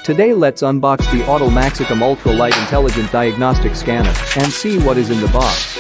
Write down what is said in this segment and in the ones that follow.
Today let's unbox the Autel MaxiCOM Ultra Lite Intelligent Diagnostic Scanner and see what is in the box.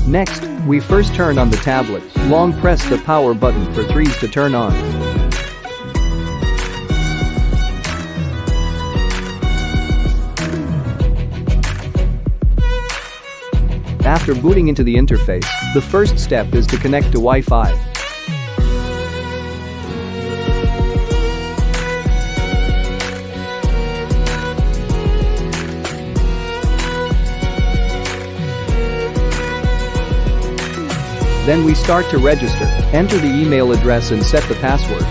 Next, we first turn on the tablet. Long press the power button for 3s to turn on. After booting into the interface, the first step is to connect to Wi-Fi. Then we start to register. Enter the email address and set the password.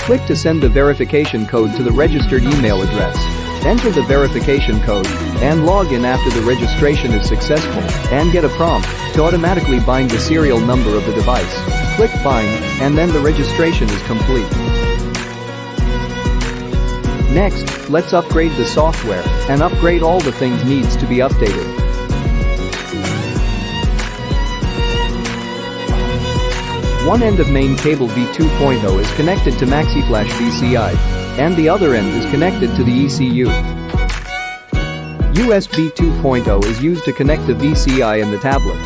Click to send the verification code to the registered email address. Enter the verification code and log in after the registration is successful and get a prompt to automatically bind the serial number of the device. Click bind and then the registration is complete. Next, let's upgrade the software and upgrade all the things needs to be updated. One end of main cable V2.0 is connected to MaxiFlash VCI, and the other end is connected to the ECU. USB 2.0 is used to connect the VCI and the tablet.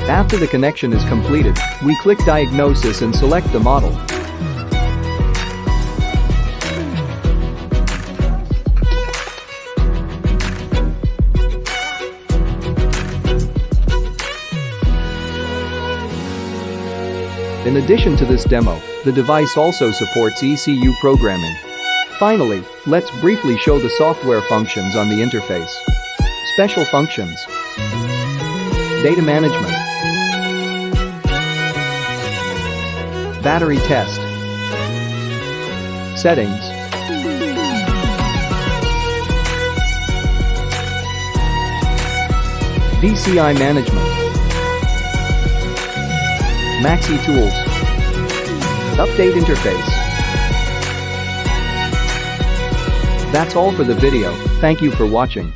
After the connection is completed, we click Diagnosis and select the model. In addition to this demo, the device also supports ECU programming. Finally, let's briefly show the software functions on the interface. Special functions. Data management. Battery test. Settings. VCI management. Maxi Tools. Update interface. That's all for the video. Thank you for watching.